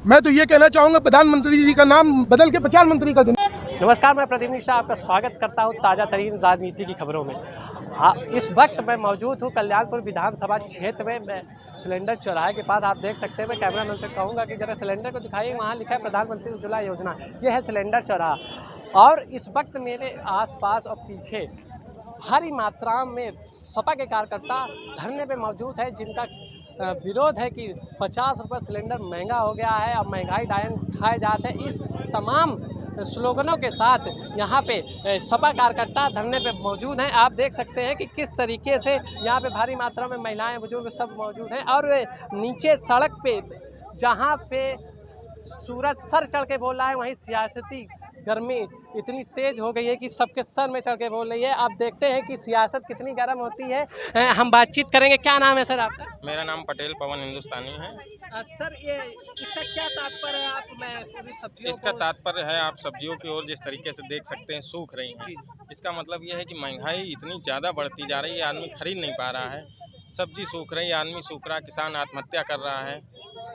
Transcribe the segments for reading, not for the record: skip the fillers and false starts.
मैं तो ये कहना चाहूँगा प्रधानमंत्री जी का नाम बदल के प्रधानमंत्री कर देना। नमस्कार, मैं प्रदीप मिश्रा आपका स्वागत करता हूं ताज़ा तरीन राजनीति की खबरों में। इस वक्त मैं मौजूद हूं कल्याणपुर विधानसभा क्षेत्र में। मैं सिलेंडर चौराहे के पास, आप देख सकते हैं। मैं कैमरामैन से कहूँगा कि जरा सिलेंडर को दिखाइए। वहाँ लिखा है प्रधानमंत्री उज्ज्वला योजना। ये है सिलेंडर चौराहा और इस वक्त मेरे आसपास और पीछे भारी मात्रा में सपा के कार्यकर्ता धरने पे मौजूद है, जिनका विरोध है कि 50 रुपये सिलेंडर महंगा हो गया है और महंगाई डायन खाए जाते हैं। इस तमाम स्लोगनों के साथ यहाँ पे सपा कार्यकर्ता धरने पे मौजूद हैं। आप देख सकते हैं कि किस तरीके से यहाँ पे भारी मात्रा में महिलाएं, बुजुर्ग सब मौजूद हैं। और नीचे सड़क पे जहाँ पे सूरज सर चढ़ के बोल रहा है, वहीं सियासती गर्मी इतनी तेज़ हो गई है कि सबके सर में चढ़ के बोल रही है। आप देखते हैं कि सियासत कितनी गर्म होती है। हम बातचीत करेंगे। क्या नाम है सर आपका? मेरा नाम पटेल पवन हिंदुस्तानी है। सर, ये इसका क्या तात्पर्य है? आप मैं पूरी सब्जियों इसका तात्पर्य है, आप सब्जियों की ओर जिस तरीके से देख सकते हैं सूख रही हैं। इसका मतलब यह है कि महंगाई इतनी ज़्यादा बढ़ती जा रही है, आदमी खरीद नहीं पा रहा है। सब्जी सूख रही है, आदमी सूख रहा है, किसान आत्महत्या कर रहा है।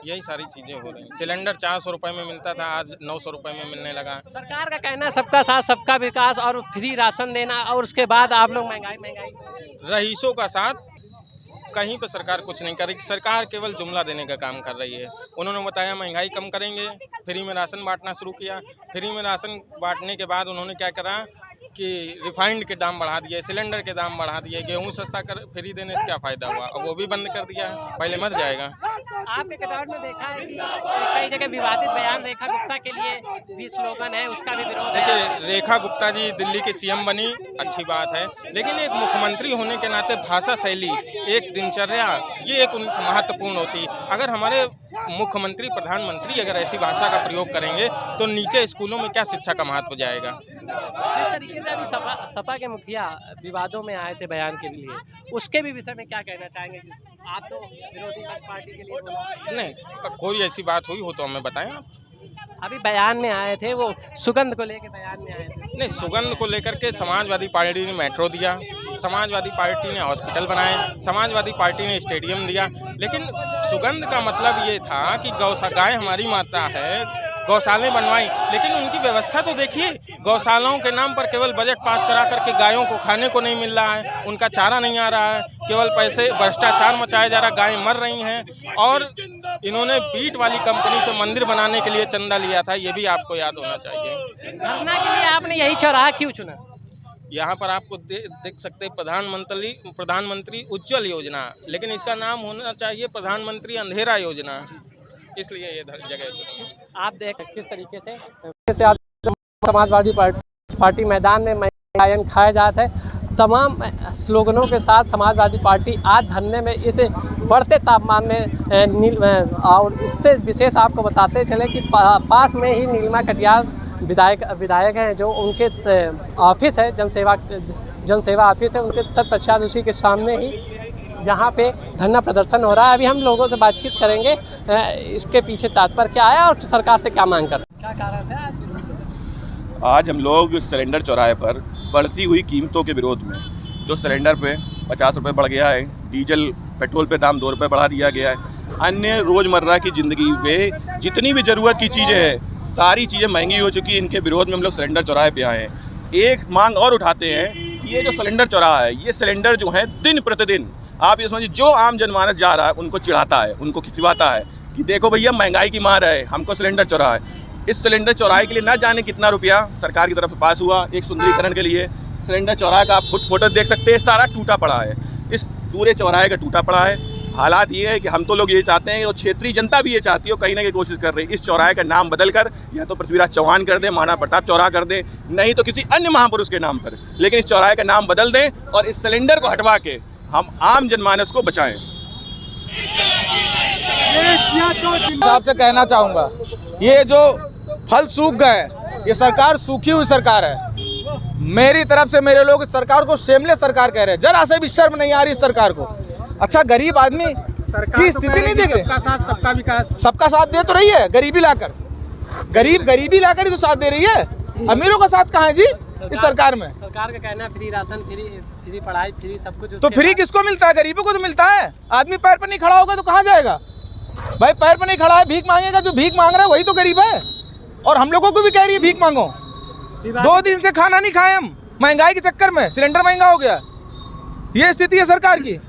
यही सारी चीज़ें हो रही हैं। सिलेंडर 400 रुपये में मिलता था, आज 900 रुपये में मिलने लगा। सरकार का कहना है सबका साथ सबका विकास और फ्री राशन देना, और उसके बाद आप लोग महंगाई। रईसों का साथ कहीं पर सरकार कुछ नहीं कर रही। सरकार केवल जुमला देने का काम कर रही है। उन्होंने बताया महंगाई कम करेंगे, फ्री में राशन बांटना शुरू किया। फ्री में राशन बांटने के बाद उन्होंने क्या करा कि रिफाइंड के दाम बढ़ा दिए, सिलेंडर के दाम बढ़ा दिए। गेहूं सस्ता कर फ्री देने से क्या फ़ायदा हुआ? अब वो भी बंद कर दिया है, पहले मर जाएगा। आपके कटौट में देखा है कि कई जगह विवादित बयान रेखा गुप्ता के लिए भी स्लोगन है, उसका भी विरोध है। देखिए, रेखा गुप्ता जी दिल्ली के सीएम बनी, अच्छी बात है, लेकिन एक मुख्यमंत्री होने के नाते भाषा शैली, एक दिनचर्या, ये एक महत्वपूर्ण होती है। अगर हमारे मुख्यमंत्री प्रधानमंत्री अगर ऐसी भाषा का प्रयोग करेंगे तो नीचे स्कूलों में क्या शिक्षा का महत्व जाएगा? जिस तरीके से अभी सपा के मुखिया विवादों में आए थे बयान के लिए, उसके भी विषय में क्या कहना चाहेंगे? आप तो विरोधी पक्ष पार्टी के लिए नहीं, कोई ऐसी बात हुई हो तो हमें बताएं आप। अभी बयान में आए थे, वो सुगंध को लेकर बयान में आए थे। नहीं, सुगंध को लेकर के समाजवादी पार्टी ने मेट्रो दिया, समाजवादी पार्टी ने हॉस्पिटल बनाए, समाजवादी पार्टी ने स्टेडियम दिया, लेकिन सुगंध का मतलब ये था कि गाय हमारी माता है, गौशालाएं बनवाई, लेकिन उनकी व्यवस्था तो देखिए। गौशालाओं के नाम पर केवल बजट पास करा करके गायों को खाने को नहीं मिल रहा है, उनका चारा नहीं आ रहा है, केवल पैसे भ्रष्टाचार मचाया जा रहा है, गायें मर रही हैं। और इन्होंने बीट वाली कंपनी से मंदिर बनाने के लिए चंदा लिया था, ये भी आपको याद होना चाहिए। धरना के लिए आपने यही चौराहा क्यों चुना? यहाँ पर आपको देख सकते हैं प्रधानमंत्री उज्ज्वल योजना, लेकिन इसका नाम होना चाहिए प्रधानमंत्री अंधेरा योजना, इसलिए ये जगह। आप देख किस तरीके से आज समाजवादी पार्टी मैदान में महंगाई खाया जाता है। तमाम स्लोगनों के साथ समाजवादी पार्टी आज धरने में इस बढ़ते तापमान में, और इससे विशेष आपको बताते चले कि पास में ही नीलिमा कटियार विधायक हैं, जो उनके ऑफिस है, जनसेवा ऑफिस है, उनके तत्पश्चात उसी के सामने ही यहाँ पे धरना प्रदर्शन हो रहा है। अभी हम लोगों से बातचीत करेंगे, इसके पीछे तात्पर्य क्या है और सरकार से क्या मांग कर रहे हैं। क्या कारण है आज हम लोग सिलेंडर चौराहे पर बढ़ती हुई कीमतों के विरोध में, जो सिलेंडर पे 50 रुपये बढ़ गया है, डीजल पेट्रोल पे दाम 2 रुपये बढ़ा दिया गया है, अन्य रोज़मर्रा की ज़िंदगी पे जितनी भी ज़रूरत की चीज़ें हैं, सारी चीज़ें महंगी हो चुकी हैं। इनके विरोध में हम लोग सिलेंडर चौराहे पे आए हैं। एक मांग और उठाते हैं कि ये जो सिलेंडर चौराहा है, ये सिलेंडर जो है दिन प्रतिदिन, आप ये समझिए, जो आम जनमानस जा रहा है उनको चिढ़ाता है, उनको खिंचवाता है कि देखो भैया महंगाई की मार है, हमको सिलेंडर चौराहा है। इस सिलेंडर चौराहे के लिए ना जाने कितना रुपया सरकार की तरफ से पास हुआ, एक सुंदरीकरण के लिए। सिलेंडर चौराहे का आप फोटो देख सकते हैं, सारा टूटा पड़ा है, इस पूरे चौराहे का टूटा पड़ा है। हालात ये है कि हम तो लोग ये चाहते हैं और क्षेत्रीय जनता भी ये चाहती है, कहीं ना कहीं कोशिश कर रही है, इस चौराहे का नाम बदल कर या तो पृथ्वीराज चौहान कर दें, महाराणा प्रताप चौराहा कर दें, नहीं तो किसी अन्य महापुरुष के नाम पर, लेकिन इस चौराहे का नाम बदल दें और इस सिलेंडर को हटवा के हम आम जनमानस को बचाएं। साहब से कहना चाहूँगा, ये जो फल सूख गए, ये सरकार सूखी हुई सरकार है। मेरी तरफ से मेरे लोग इस सरकार को शेमलेस सरकार कह रहे हैं, जरा से भी शर्म नहीं आ रही इस सरकार को। अच्छा, गरीब आदमी की स्थिति नहीं देख रहे, सबका साथ सबका विकास, सबका साथ दे तो रही है, गरीबी लाकर, गरीबी लाकर ही तो साथ दे रही है। अमीरों का साथ कहाँ है जी इस सरकार में? सरकार का कहना है फ्री राशन, फ्री पढ़ाई, फ्री सब कुछ। तो फ्री किसको मिलता है? गरीबों को तो मिलता है। आदमी पैर पर नहीं खड़ा होगा तो कहाँ जाएगा? भाई पैर पे नहीं खड़ा है, भीख मांगेगा। जो भीख मांग रहा है वही तो गरीब है, और हम लोगों को भी कह रही है भीख मांगो। 2 दिन से खाना नहीं खाए हम, महंगाई के चक्कर में सिलेंडर महंगा हो गया। ये स्थिति है सरकार की।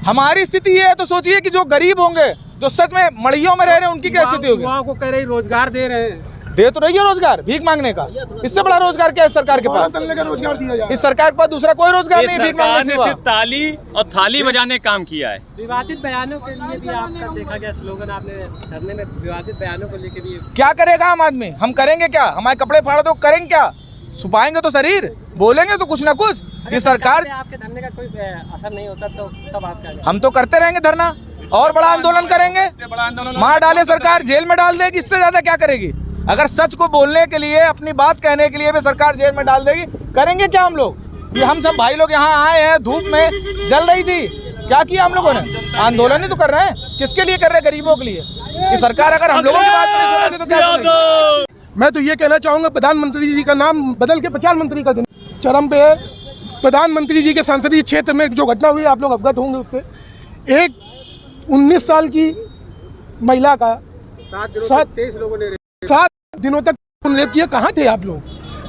हमारी स्थिति ये है तो सोचिए कि जो गरीब होंगे, जो सच में मड़ियों में रह रहे हैं, उनकी क्या स्थिति होगी। युवाओं को कह रही रोजगार दे रहे हैं, दे तो रही है रोजगार, भीख मांगने का। इससे बड़ा रोजगार क्या है सरकार के पास? चलने का रोजगार दिया जाए। इस सरकार के पास दूसरा कोई रोजगार नहीं, भीख मांगने ने सिवा। सिर्फ ताली और थाली बजाने का काम किया है। विवादित बयानों के लिए भी आपका देखा गया स्लोगन, आपने धरने में विवादित बयानों को लेकर भी। क्या करेगा आम आदमी? हम करेंगे क्या? हमारे कपड़े फाड़ दो, करेंगे क्या? छुपाएंगे तो शरीर, बोलेंगे तो कुछ ना कुछ। ये सरकार, आपके धरने का कोई असर नहीं होता तो तब आप क्या? हम तो करते रहेंगे धरना, और बड़ा आंदोलन करेंगे। मार डाले सरकार, जेल में डाल देगी, इससे ज्यादा क्या करेगी? अगर सच को बोलने के लिए, अपनी बात कहने के लिए भी सरकार जेल में डाल देगी, करेंगे क्या हम लोग? ये हम सब भाई लोग यहाँ आए हैं, धूप में जल रही थी, क्या किया हम लोगों ने? आंदोलन ही तो कर रहे हैं। किसके लिए कर रहे हैं? गरीबों के लिए। ये सरकार अगर हम लोगों की बात नहीं सुनेगी तो क्या सुनेगी? मैं तो ये कहना चाहूँगा, प्रधानमंत्री जी का नाम बदल के प्रधानमंत्री का देना चरम पे है। प्रधानमंत्री जी के संसदीय क्षेत्र में जो घटना हुई, आप लोग अवगत होंगे उससे। एक 19 साल की महिला का 7 दिनों तक रेप किया। कहाँ थे आप लोग?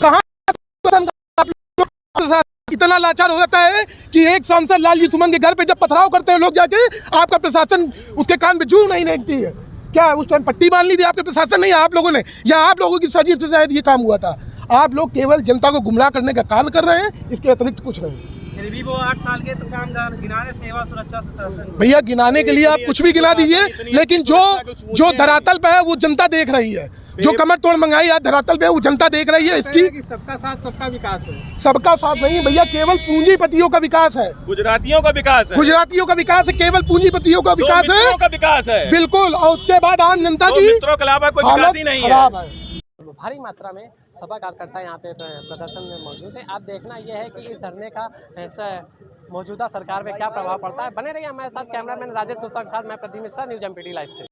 कहाँ आप लोग? इतना लाचार हो जाता है कि एक सांसद लालजी सुमन के घर पे जब पथराव करते हैं लोग जाके, आपका प्रशासन उसके कान पे जू नहीं रेंगती है। क्या उस टाइम पट्टी बांध ली थी आपके प्रशासन? नहीं, आप लोगों ने, या आप लोगों की साजिश से शायद ये काम हुआ था। आप लोग केवल जनता को गुमराह करने का कार्य कर रहे हैं, इसके अतिरिक्त कुछ नहीं। फिर भी वो 8 साल के तो काम गिनाने, सेवा सुरक्षा प्रशासन। भैया गिनाने के लिए आप कुछ भी गिना दीजिए, लेकिन जो धरातल पे है वो जनता देख रही है। जो कमर तोड़ महंगाई आज धरातल पे है वो जनता देख रही है। इसकी सबका साथ सबका विकास है। सबका साथ नहीं भैया, केवल पूंजीपतियों का विकास है, गुजरातियों का विकास है, गुजरातियों का विकास है, केवल पूंजीपतियों का विकास है, का विकास है बिल्कुल। और उसके बाद आम जनता की मित्रों के अलावा कोई विकास ही नहीं है। भारी मात्रा में सभा कार्यकर्ता यहाँ पे प्रदर्शन में मौजूद है। आप देखना यह है कि इस धरने का ऐसा मौजूदा सरकार में क्या प्रभाव पड़ता है। बने रहिए हमारे साथ। कैमरामैन राजेश गुप्ता के साथ मैं Pradeep Mishra, news empty live से।